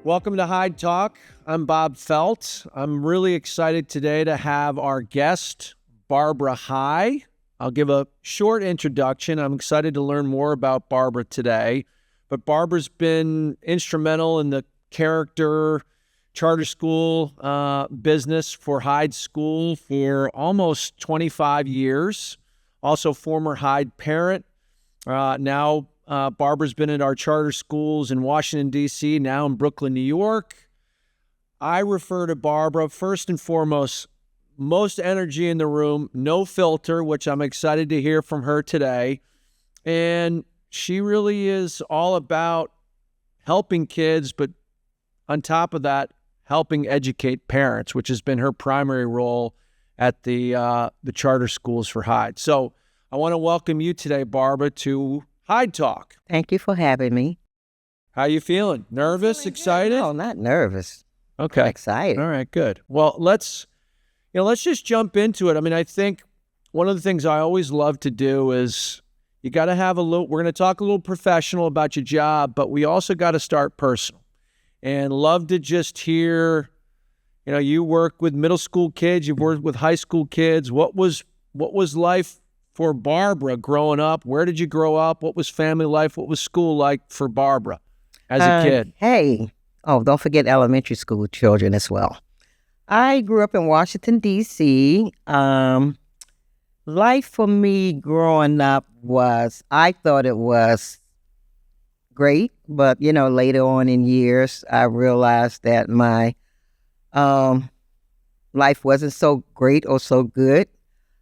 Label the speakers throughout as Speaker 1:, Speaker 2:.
Speaker 1: Welcome to Hyde Talk. I'm Bob Felt. I'm really excited today to have our guest, Barbara Hyde. I'll give a short introduction. I'm excited to learn more about Barbara today. But Barbara's been instrumental in the charter school business for Hyde School for almost 25 years. Also former Hyde parent. Now Barbara's been at our charter schools in Washington, D.C., now in Brooklyn, New York. I refer to Barbara, first and foremost, most energy in the room, no filter, which I'm excited to hear from her today. And she really is all about helping kids, but on top of that, helping educate parents, which has been her primary role at the charter schools for Hyde. So I want to welcome you today, Barbara, to Hyde Talk.
Speaker 2: Thank you for having me.
Speaker 1: How you feeling? Nervous? Excited?
Speaker 2: No, not nervous.
Speaker 1: Okay.
Speaker 2: Excited.
Speaker 1: All right, good. Well, let's just jump into it. I mean, I think one of the things I always love to do is you got to have we're going to talk a little professional about your job, but we also got to start personal. And love to just hear, you work with middle school kids, you've worked with high school kids. What was life for Barbara growing up? Where did you grow up? What was family life? What was school like for Barbara as a kid?
Speaker 2: Don't forget elementary school children as well. I grew up in Washington, D.C. Life for me growing up I thought it was great, but, later on in years, I realized that my life wasn't so great or so good.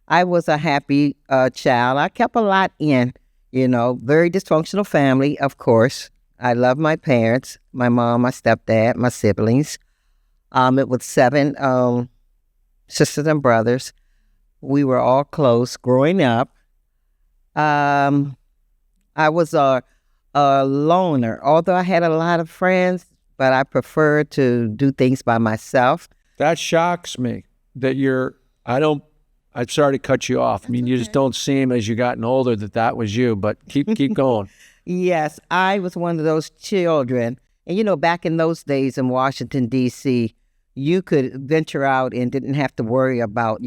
Speaker 2: I was a happy child. I kept a lot in, very dysfunctional family, of course. I love my parents, my mom, my stepdad, my siblings. It was 7 sisters and brothers. We were all close growing up. I was a loner, although I had a lot of friends, but I preferred to do things by myself.
Speaker 1: That shocks me that I'm sorry to cut you off. I mean, you just don't seem as you gotten older that was you, but keep going.
Speaker 2: Yes, I was one of those children. And, back in those days in Washington, D.C., you could venture out and didn't have to worry about,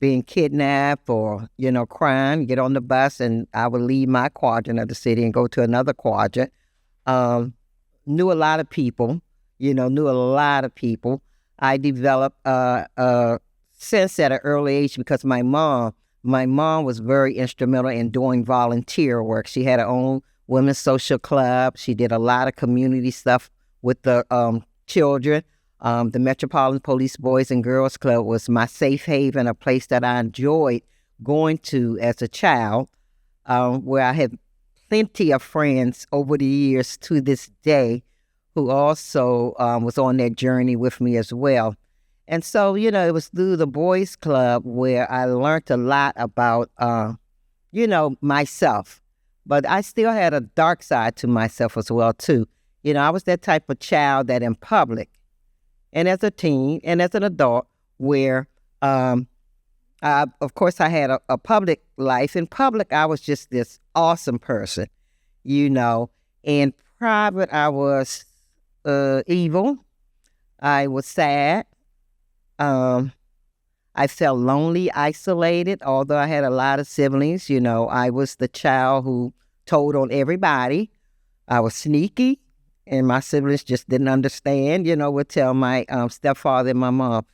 Speaker 2: being kidnapped or, crime. Get on the bus and I would leave my quadrant of the city and go to another quadrant. Knew a lot of people, I developed sense at an early age because my mom was very instrumental in doing volunteer work. She had her own women's social club. She did a lot of community stuff with the children. The Metropolitan Police Boys and Girls Club was my safe haven, a place that I enjoyed going to as a child, where I had plenty of friends over the years to this day who also was on that journey with me as well. And so, it was through the boys club where I learned a lot about, myself. But I still had a dark side to myself as well, too. I was that type of child that in public and as a teen and as an adult where, of course, I had a public life. In public, I was just this awesome person, In private, I was evil. I was sad. I felt lonely, isolated, although I had a lot of siblings. I was the child who told on everybody. I was sneaky, and my siblings just didn't understand, would tell my stepfather and my mom,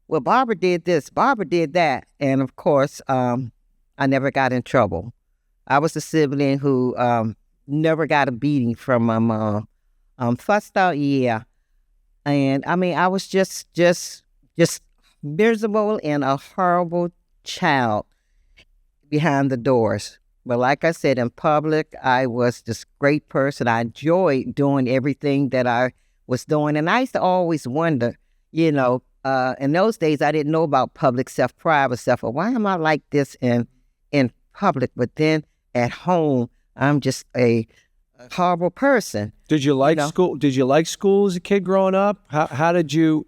Speaker 2: well, Barbara did this, Barbara did that. And of course, I never got in trouble. I was the sibling who never got a beating from my mom. Fussed out, yeah. And I was just miserable and a horrible child behind the doors. But like I said, in public, I was this great person. I enjoyed doing everything that I was doing. And I used to always wonder, in those days, I didn't know about public self, private self. Or why am I like this in public? But then at home, I'm just a horrible person.
Speaker 1: Did you like school? Did you like school as a kid growing up? How did you,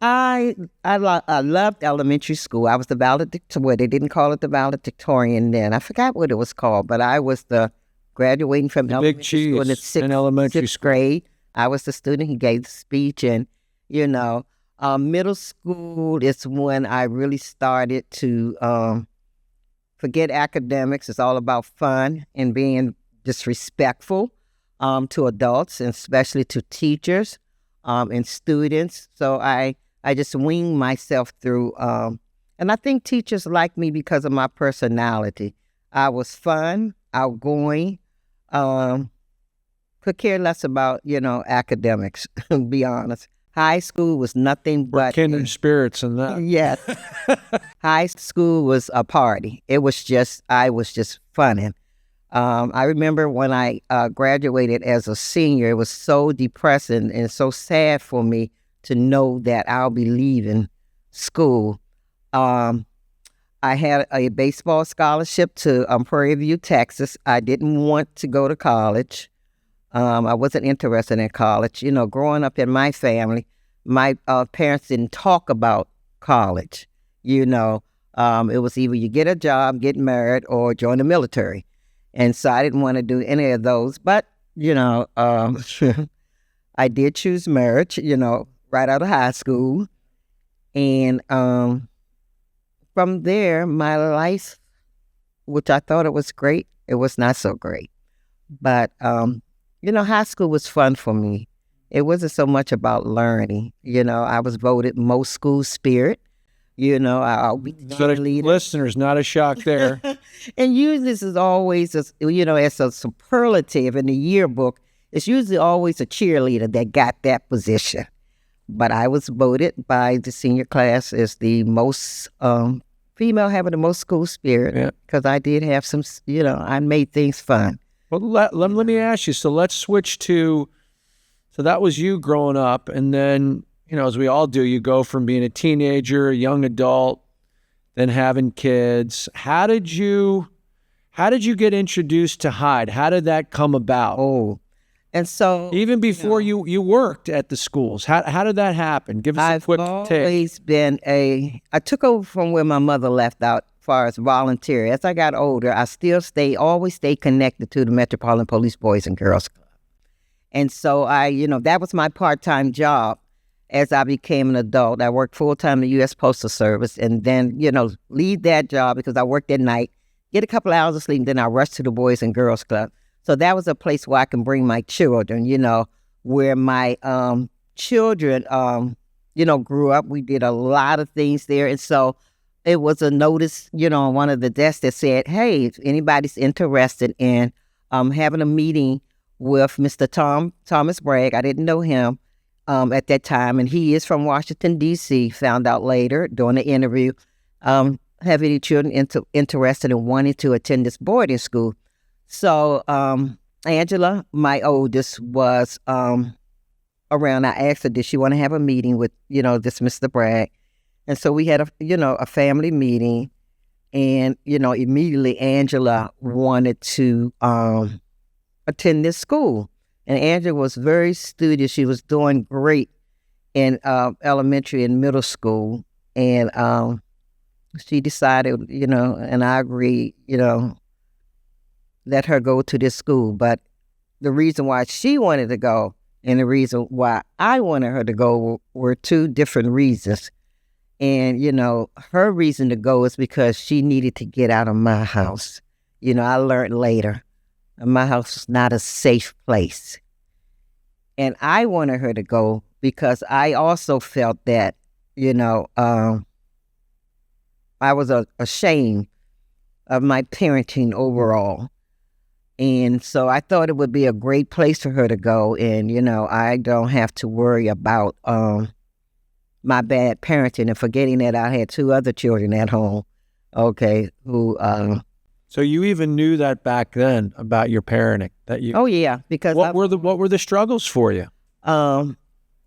Speaker 2: I loved elementary school. I was the valedictorian. They didn't call it the valedictorian then. I forgot what it was called, but I was the graduating from
Speaker 1: the
Speaker 2: elementary
Speaker 1: big cheese
Speaker 2: school in the
Speaker 1: in elementary
Speaker 2: sixth grade. I was the student. He gave the speech, and middle school is when I really started to forget academics. It's all about fun and being disrespectful to adults, and especially to teachers and students. So I just winged myself through, and I think teachers like me because of my personality. I was fun, outgoing, could care less about, academics, to be honest. High school was nothing
Speaker 1: We're
Speaker 2: but...
Speaker 1: kindred spirits in that.
Speaker 2: Yes. High school was a party. I was just funning. I remember when I graduated as a senior, it was so depressing and so sad for me to know that I'll be leaving school. I had a baseball scholarship to Prairie View, Texas. I didn't want to go to college. I wasn't interested in college. Growing up in my family, my parents didn't talk about college. It was either you get a job, get married, or join the military. And so I didn't want to do any of those. But, I did choose marriage, right out of high school. And from there, my life, which I thought it was great, it was not so great. But, high school was fun for me. It wasn't so much about learning. I was voted most school spirit. I'll be the cheerleader.
Speaker 1: Listeners, not a shock there.
Speaker 2: And usually this is always, as a superlative in the yearbook, it's usually always a cheerleader that got that position. But I was voted by the senior class as the most female having the most school spirit, because I did have some, I made things fun.
Speaker 1: Well, let me ask you. So let's switch to, so that was you growing up, and then, as we all do, you go from being a teenager, a young adult, then having kids. How did you get introduced to Hyde? How did that come about?
Speaker 2: Oh, and so
Speaker 1: even before you worked at the schools, how did that happen? Give us a quick take.
Speaker 2: I've always been I took over from where my mother left out as far as volunteer. As I got older, I still always stayed connected to the Metropolitan Police Boys and Girls Club. And so that was my part-time job as I became an adult. I worked full-time in the U.S. Postal Service, and then, leave that job because I worked at night, get a couple hours of sleep, and then I rushed to the Boys and Girls Club. So that was a place where I can bring my children, where my children, grew up. We did a lot of things there. And so it was a notice, on one of the desks that said, hey, if anybody's interested in having a meeting with Mr. Thomas Bragg, I didn't know him at that time, and he is from Washington, D.C., found out later during the interview, have any children interested in wanting to attend this boarding school. So Angela, my oldest, was around. I asked her, did she want to have a meeting with, this Mr. Bragg? And so we had a family meeting, and, immediately Angela wanted to attend this school. And Angela was very studious. She was doing great in elementary and middle school. And she decided, and I agreed, let her go to this school. But the reason why she wanted to go and the reason why I wanted her to go were two different reasons. And, her reason to go is because she needed to get out of my house. I learned later, my house was not a safe place. And I wanted her to go because I also felt that, I was ashamed of my parenting overall. And so I thought it would be a great place for her to go. And, I don't have to worry about my bad parenting and forgetting that I had two other children at home, who...
Speaker 1: So you even knew that back then about your parenting?
Speaker 2: Oh, yeah, because...
Speaker 1: What were the struggles for you?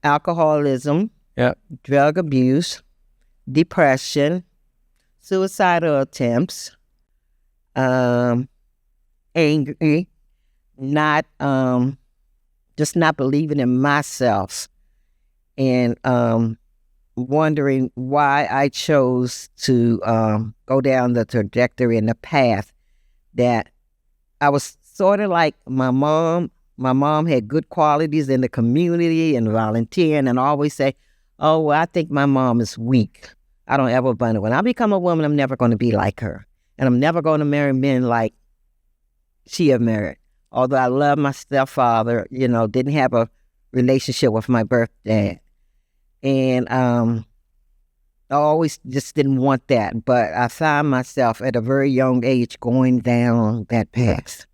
Speaker 2: Alcoholism, drug abuse, depression, suicidal attempts, angry, not just not believing in myself, and wondering why I chose to go down the trajectory and the path that I was sort of like my mom, my mom had good qualities in the community and volunteering, and I always say, oh, well, I think my mom is weak. I don't ever want to. When I become a woman, I'm never going to be like her. And I'm never going to marry men like she had married. Although I love my stepfather, didn't have a relationship with my birth dad. And I always just didn't want that. But I found myself at a very young age going down that path.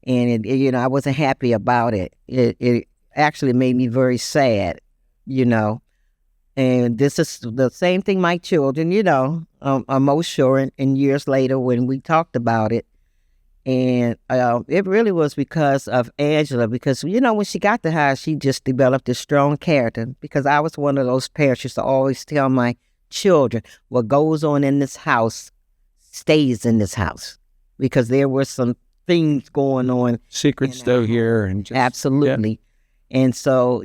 Speaker 2: And, I wasn't happy about it. It actually made me very sad, And this is the same thing my children, I'm most sure in years later when we talked about it. And it really was because of Angela, because, when she got to Hyde, she just developed this strong character, because I was one of those parents who used to always tell my children, what goes on in this house stays in this house, because there were some things going on.
Speaker 1: Secrets still here. And just,
Speaker 2: absolutely. Yeah. And so,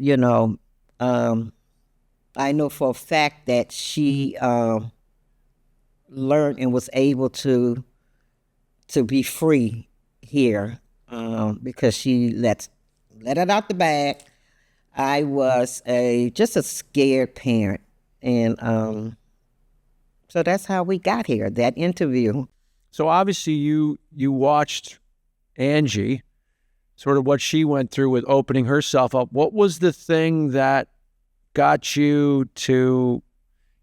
Speaker 2: I know for a fact that she learned and was able to be free here because she let it out the bag. I was just a scared parent. And so that's how we got here, that interview.
Speaker 1: So obviously you watched Angie, sort of what she went through with opening herself up. What was the thing that got you to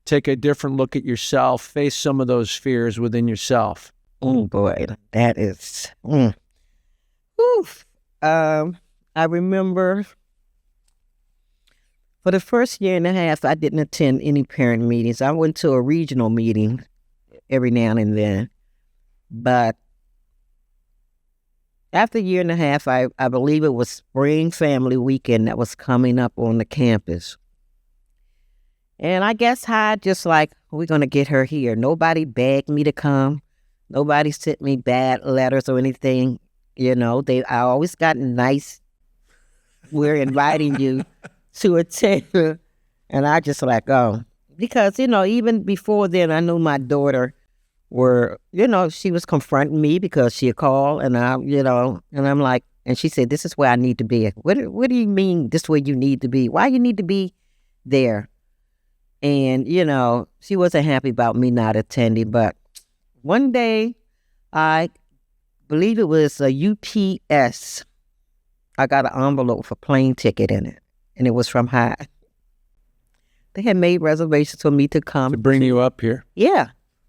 Speaker 1: take a different look at yourself, face some of those fears within yourself?
Speaker 2: Oh boy, that is. Oof. I remember for the first year and a half, I didn't attend any parent meetings. I went to a regional meeting every now and then, but after a year and a half, I believe it was Spring Family Weekend that was coming up on the campus. And I guess Hyde just like, we're going to get her here. Nobody begged me to come. Nobody sent me bad letters or anything. I always got nice, we're inviting you to attend. And I just like, oh, because, even before then, I knew my daughter she was confronting me because she had called and and I'm like, and she said, this is where I need to be. What do you mean this where you need to be? Why you need to be there? And, she wasn't happy about me not attending. But one day, I believe it was a UPS. I got an envelope with a plane ticket in it. And it was from Hyde. They had made reservations for me to come.
Speaker 1: To bring you up here?
Speaker 2: Yeah.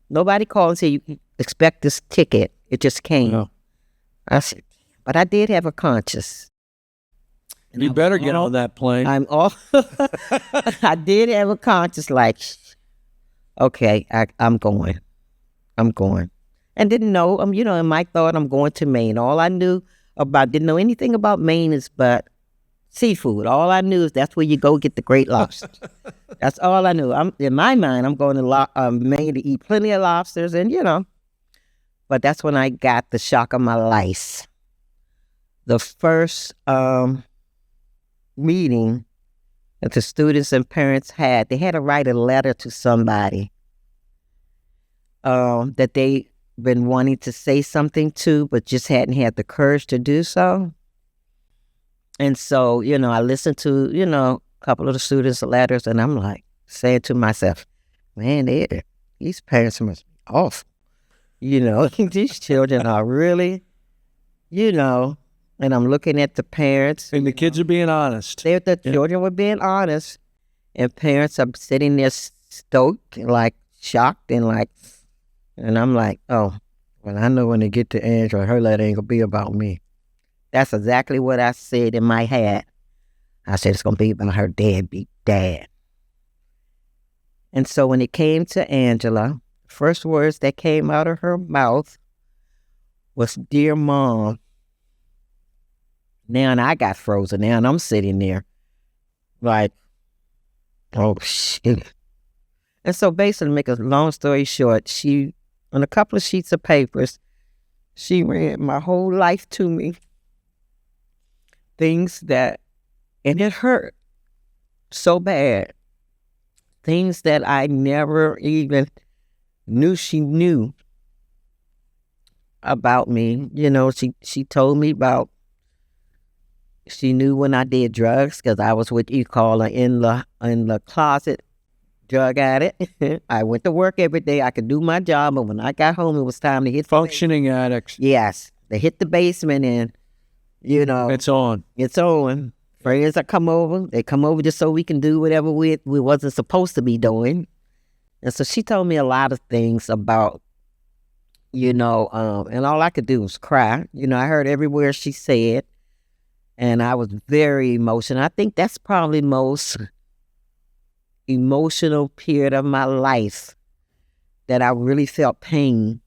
Speaker 2: Nobody called and said, you expect this ticket. It just came.
Speaker 1: No.
Speaker 2: I said, but I did have a conscience.
Speaker 1: And you better get on that plane.
Speaker 2: I did have a conscience like, okay, I'm going. And didn't know, in my thought, I'm going to Maine. All I knew didn't know anything about Maine but seafood. All I knew is that's where you go get the great lobster. That's all I knew. In my mind, I'm going to Maine to eat plenty of lobsters and, But that's when I got the shock of my life. The first meeting that the students and parents had, they had to write a letter to somebody that they been wanting to say something to, but just hadn't had the courage to do so. And so, I listened to, a couple of the students' letters, and I'm like saying to myself, man, these parents must be awful. These children are really, and I'm looking at the parents.
Speaker 1: And the kids are being honest.
Speaker 2: The children were being honest, and parents are sitting there stoked, like shocked, and I'm like, oh, well, I know when they get to Angela, her letter ain't gonna be about me. That's exactly what I said in my head. I said it's gonna be about her deadbeat dad. And so when it came to Angela, first words that came out of her mouth was, "Dear Mom." Now, and I got frozen. Now, and I'm sitting there like, oh, shit. And so basically, to make a long story short, she, on a couple of sheets of papers, she read my whole life to me. Things that, and it hurt so bad. Things that I never even knew she knew about me. She told me about She knew when I did drugs because I was what you call an in the closet drug addict. I went to work every day. I could do my job, but when I got home, it was time to hit
Speaker 1: Functioning addicts.
Speaker 2: yes, they hit the basement, and
Speaker 1: It's on.
Speaker 2: it's on. Friends that come over, they come over just so we can do whatever we wasn't supposed to be doing. And so she told me a lot of things about, and all I could do was cry. I heard every word she said, and I was very emotional. I think that's probably the most emotional period of my life that I really felt pain,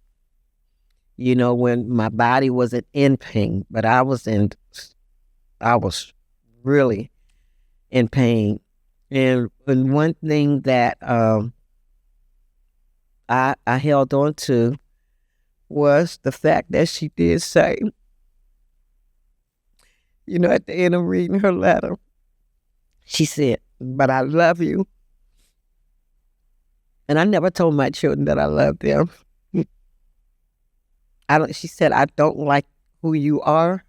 Speaker 2: when my body wasn't in pain, but I was really in pain. And one thing that I held on to was the fact that she did say, at the end of reading her letter, she said, "But I love you." And I never told my children that I loved them. She said, "I don't like who you are,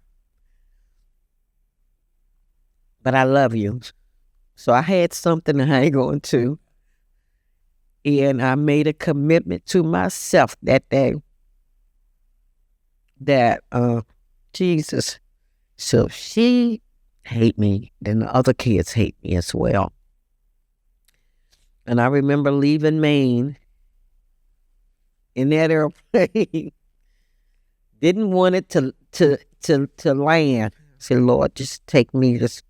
Speaker 2: but I love you." So I had something to hang on to. And I made a commitment to myself that day that, Jesus, so if she hate me, then the other kids hate me as well. And I remember leaving Maine in that airplane. Didn't want it to land. Said, "Lord, just take me. Just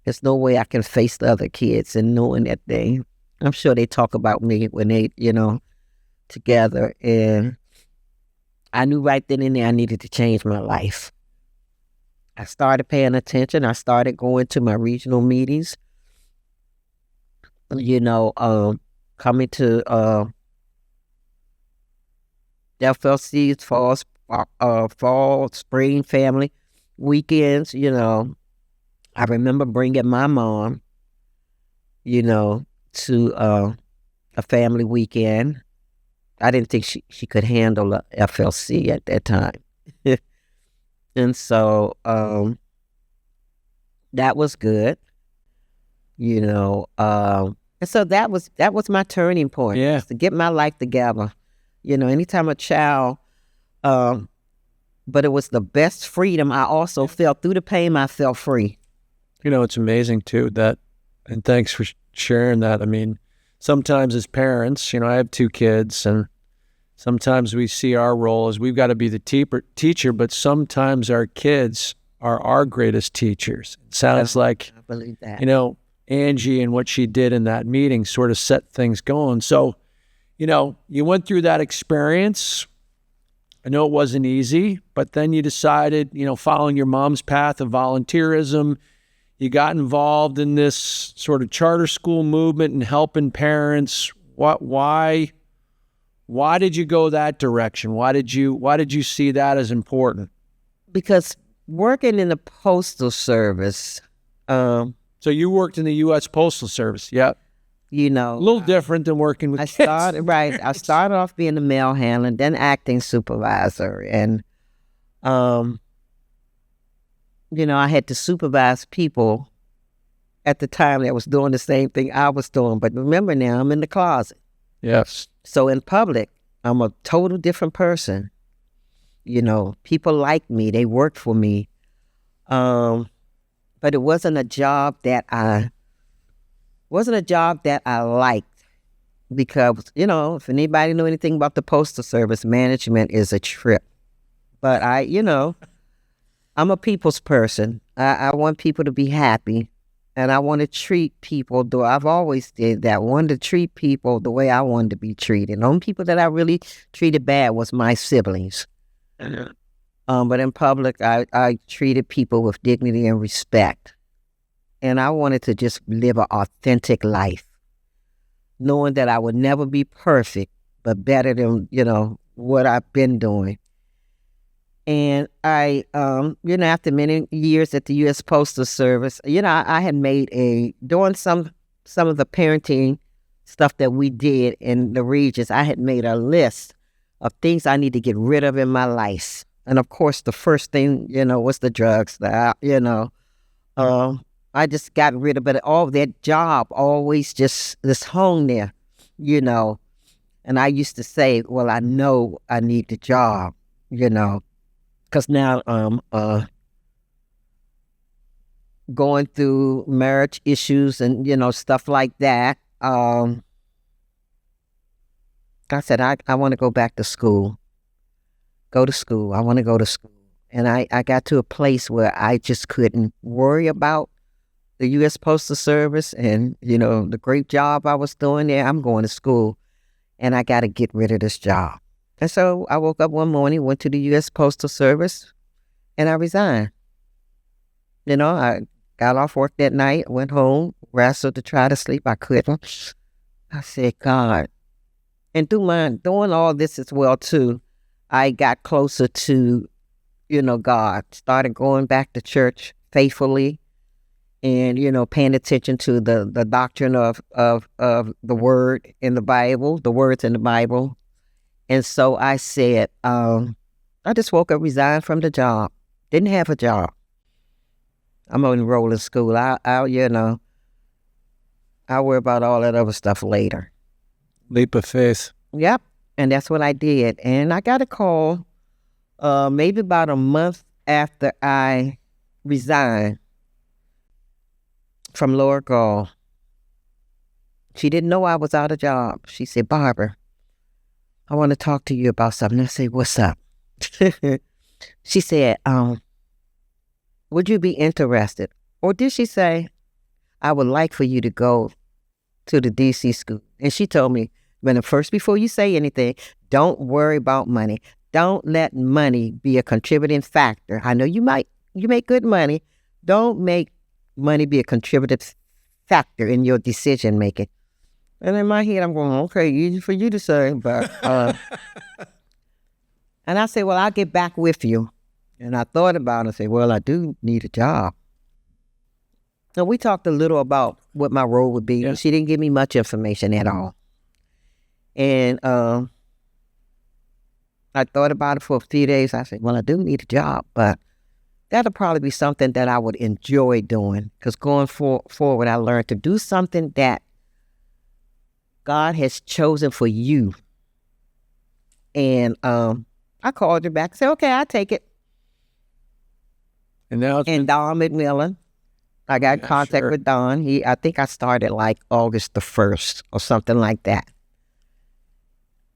Speaker 2: there's no way I can face the other kids." And knowing that I'm sure they talk about me when they, together. And I knew right then and there I needed to change my life. I started paying attention. I started going to my regional meetings. Coming to FLC's fall, spring family weekends. I remember bringing my mom, to a family weekend. I didn't think she could handle a FLC at that time. And so that was good, and so that was my turning point.
Speaker 1: Yeah.
Speaker 2: To get my life together. Anytime a child, but it was the best freedom I also felt. Through the pain, I felt free.
Speaker 1: It's amazing too and thanks for sharing that. I mean, sometimes as parents, I have 2 kids, and sometimes we see our role as we've got to be the teacher, but sometimes our kids are our greatest teachers. It sounds like,
Speaker 2: I believe that.
Speaker 1: Angie and what she did in that meeting sort of set things going. So, you went through that experience. I know it wasn't easy, but then you decided, following your mom's path of volunteerism, you got involved in this sort of charter school movement and helping parents. Why did you go that direction? Why did you see that as important?
Speaker 2: Because working in the Postal Service.
Speaker 1: So you worked in the U.S. Postal Service, yeah.
Speaker 2: A
Speaker 1: little different than working with kids.
Speaker 2: I started off being a mail handler, then acting supervisor, and I had to supervise people at the time that was doing the same thing I was doing. But remember now, I'm in the closet.
Speaker 1: Yes.
Speaker 2: So in public, I'm a total different person. People like me. They work for me. But it wasn't a job that I liked, because, if anybody knew anything about the Postal Service, management is a trip. But I'm a people's person. I want people to be happy, and I want to treat people, though I've always did that, wanted to treat people the way I wanted to be treated. The only people that I really treated bad was my siblings. But in public, I treated people with dignity and respect. And I wanted to just live an authentic life, knowing that I would never be perfect, but better than, what I've been doing. And I, after many years at the U.S. Postal Service, I had made during some of the parenting stuff that we did in the regions, I had made a list of things I need to get rid of in my life. And of course, the first thing, was the drugs. I just got rid of it. All that job always just hung there, you know. And I used to say, well, I know I need the job, because now going through marriage issues and, stuff like that. I said, I want to go back to school. Go to school. I want to go to school. And I got to a place where I just couldn't worry about the U.S. Postal Service and, the great job I was doing there. I'm going to school and I got to get rid of this job. And so I woke up one morning, went to the U.S. Postal Service, and I resigned. I got off work that night, went home, wrestled to try to sleep. I couldn't. I said, God. And doing all this as well, too, I got closer to, God. Started going back to church faithfully and, paying attention to the doctrine of the word in the Bible, the words in the Bible. And so I said, I just woke up, resigned from the job. Didn't have a job. I'm going to enroll in school. I'll worry about all that other stuff later.
Speaker 1: Leap of faith.
Speaker 2: Yep. And that's what I did. And I got a call maybe about a month after I resigned from Laura Gall. She didn't know I was out of job. She said, Barbara, I want to talk to you about something. I said, what's up? She said, would you be interested? Or did she say, I would like for you to go to the DC school? And she told me, first, before you say anything, don't worry about money. Don't let money be a contributing factor. I know you make good money. Don't make money be a contributive factor in your decision making. And in my head, I'm going, okay, easy for you to say, but and I said, well, I'll get back with you. And I thought about it and said, well, I do need a job. So we talked a little about what my role would be. Yeah. She didn't give me much information at all. And I thought about it for a few days. I said, well, I do need a job, but that'll probably be something that I would enjoy doing. Because going forward, I learned to do something that God has chosen for you. And I called her back and said, okay, I'll take it.
Speaker 1: And now
Speaker 2: Don McMillan, I got in contact with Don. I think I started like August the 1st or something like that.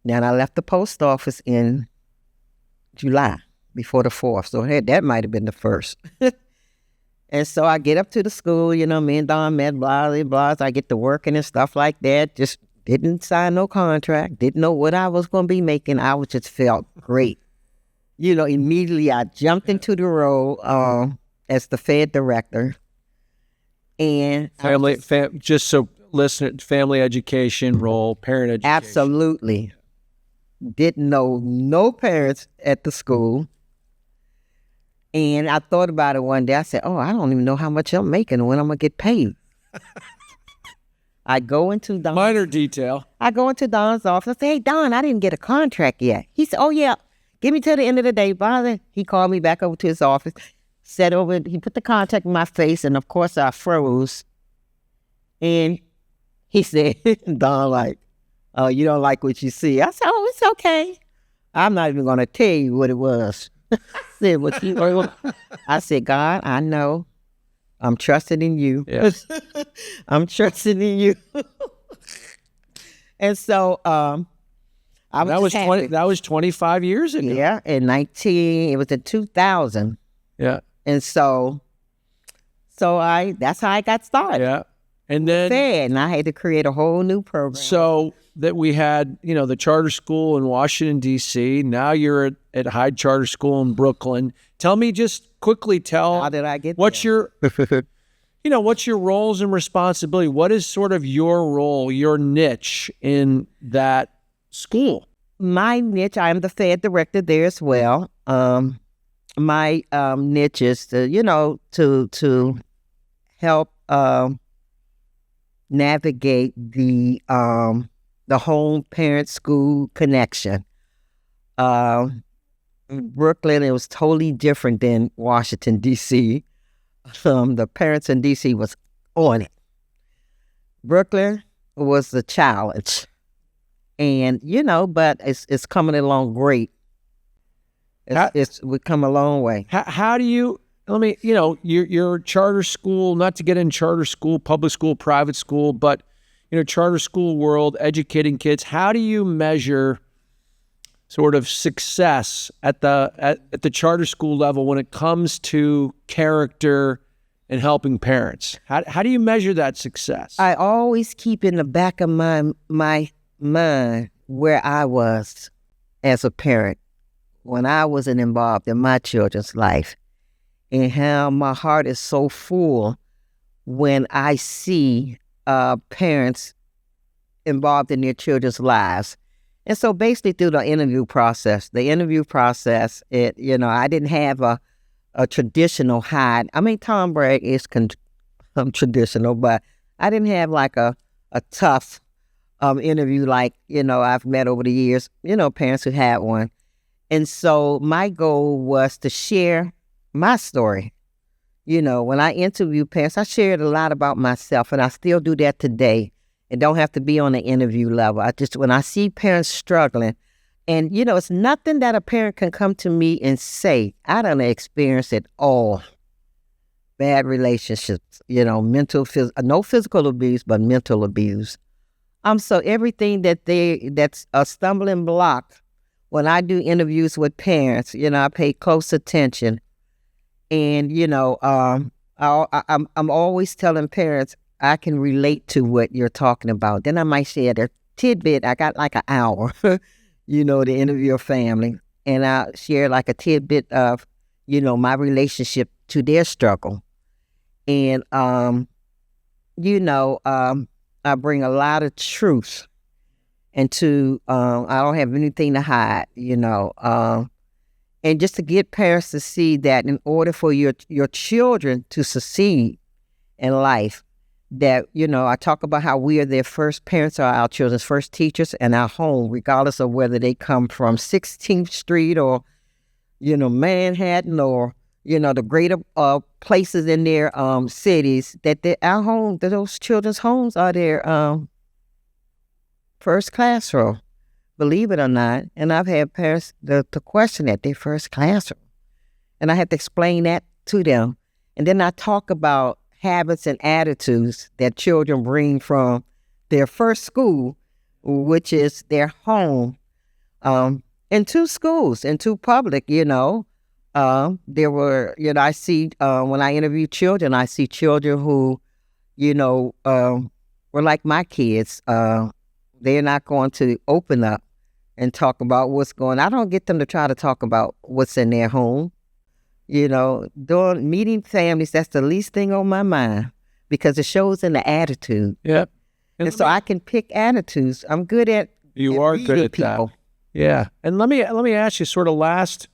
Speaker 2: Then I left the post office in July before the 4th. So that might have been the 1st. And so I get up to the school, me and Don met, blah, blah, blah. So I get to working and stuff like that. Just didn't sign no contract. Didn't know what I was going to be making. I just felt great. Immediately I jumped into the role as the Fed director. And
Speaker 1: family education role, parent education.
Speaker 2: Absolutely. Didn't know no parents at the school. And I thought about it one day. I said, I don't even know how much I'm making and when I'm going to get paid. I go into Don's.
Speaker 1: Minor detail.
Speaker 2: I go into Don's office. I say, hey, Don, I didn't get a contract yet. He said, oh, yeah, give me till the end of the day, Father. He called me back over to his office, he put the contract in my face, and of course I froze. And he said, Don, like, oh, you don't like what you see. I said, oh, it's okay. I'm not even going to tell you what it was. I said, God, I know. I'm trusting in you.
Speaker 1: Yes.
Speaker 2: I'm trusting in you. And so
Speaker 1: that was 25 years ago.
Speaker 2: Yeah, it was in 2000.
Speaker 1: Yeah.
Speaker 2: And so that's how I got started.
Speaker 1: Yeah. And then
Speaker 2: I had to create a whole new program.
Speaker 1: So that we had, the charter school in Washington, D.C. Now you're at Hyde Charter School in Brooklyn. Tell me, just quickly how
Speaker 2: did I get
Speaker 1: what's
Speaker 2: there?
Speaker 1: What's your roles and responsibility? What is sort of your role, your niche in that school?
Speaker 2: My niche, I am the Fed director there as well. My niche is to help navigate the home parent school connection. Brooklyn, it was totally different than Washington, D.C. The parents in D.C. was on it. Brooklyn was the challenge. And, but it's coming along great. We've come a long way.
Speaker 1: How do you, you're charter school, not to get in charter school, public school, private school, but, charter school world, educating kids. How do you measure sort of success at the charter school level when it comes to character and helping parents? How do you measure that success?
Speaker 2: I always keep in the back of my mind where I was as a parent when I wasn't involved in my children's life, and how my heart is so full when I see parents involved in their children's lives. And so basically through the interview process, I didn't have a traditional Hyde. I mean, Tom Bragg is traditional, but I didn't have like a tough interview like, I've met over the years, parents who had one. And so my goal was to share my story. When I interview parents, I shared a lot about myself, and I still do that today. It don't have to be on the interview level. When I see parents struggling, and, it's nothing that a parent can come to me and say. I don't experience it all. Bad relationships, no physical abuse, but mental abuse. So everything that's a stumbling block. When I do interviews with parents, I pay close attention. And, I'm always telling parents, I can relate to what you're talking about. Then I might share a tidbit. I got like an hour, to interview a family. And I'll share like a tidbit of, my relationship to their struggle. And, I bring a lot of truth into, I don't have anything to hide, and just to get parents to see that in order for your children to succeed in life, that, I talk about how we are their first parents, are our children's first teachers in our home, regardless of whether they come from 16th Street or, Manhattan or, the greater places in their cities, that our home, that those children's homes are their first classroom, believe it or not. And I've had parents to question at their first classroom. And I had to explain that to them. And then I talk about habits and attitudes that children bring from their first school, which is their home, into schools, into public, there were, I see, when I interview children, I see children who, were like my kids. They're not going to open up and talk about what's going on. I don't get them to try to talk about what's in their home. Doing meeting families, that's the least thing on my mind, because it shows in the attitude.
Speaker 1: Yep.
Speaker 2: And so I can pick attitudes. I'm good at
Speaker 1: You are good at people. That. Yeah. And let me ask you sort of last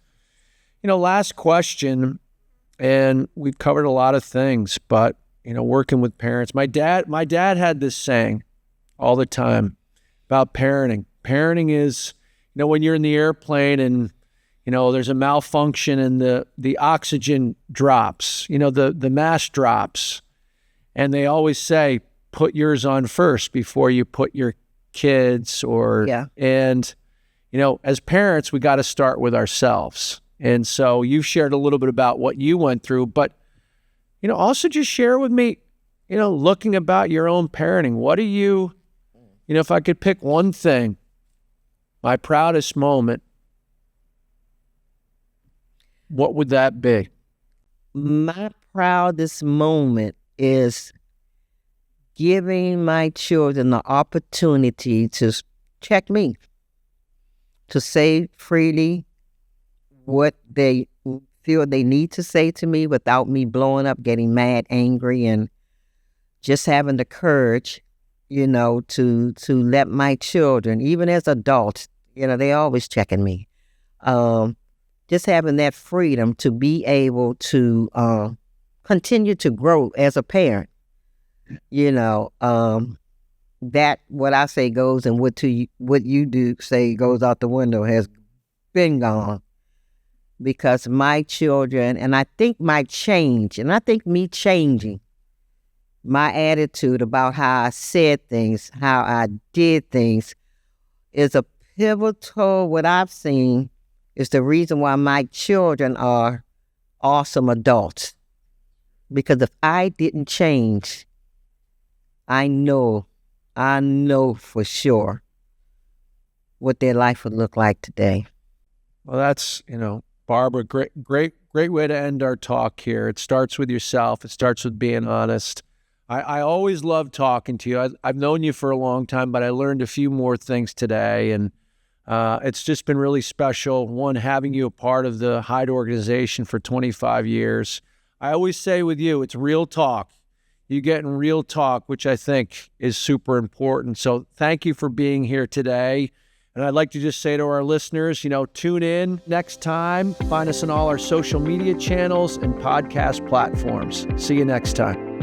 Speaker 1: question, and we've covered a lot of things, but, working with parents, my dad had this saying all the time about parenting. Parenting is, when you're in the airplane and, there's a malfunction and the oxygen drops, the mask drops, and they always say, put yours on first before you put your kids and, as parents, we got to start with ourselves. And so you shared a little bit about what you went through, but, also just share with me, looking about your own parenting. What do you, if I could pick one thing, my proudest moment, what would that be?
Speaker 2: My proudest moment is giving my children the opportunity to check me, to say freely what they feel they need to say to me without me blowing up, getting mad, angry, and just having the courage, to let my children, even as adults, they always checking me. Just having that freedom to be able to continue to grow as a parent. That what I say goes and what you do say goes out the window has been gone. because my children, and I think my change, and I think me changing my attitude about how I said things, how I did things, is a pivotal, what I've seen, is the reason why my children are awesome adults. Because if I didn't change, I know for sure what their life would look like today.
Speaker 1: Well, that's, Barbara, great way to end our talk here. It starts with yourself. It starts with being honest. I always love talking to you. I've known you for a long time, but I learned a few more things today, and it's just been really special. One, having you a part of the Hyde organization for 25 years. I always say with you, it's real talk. You getting real talk, which I think is super important. So thank you for being here today. And I'd like to just say to our listeners, tune in next time. Find us on all our social media channels and podcast platforms. See you next time.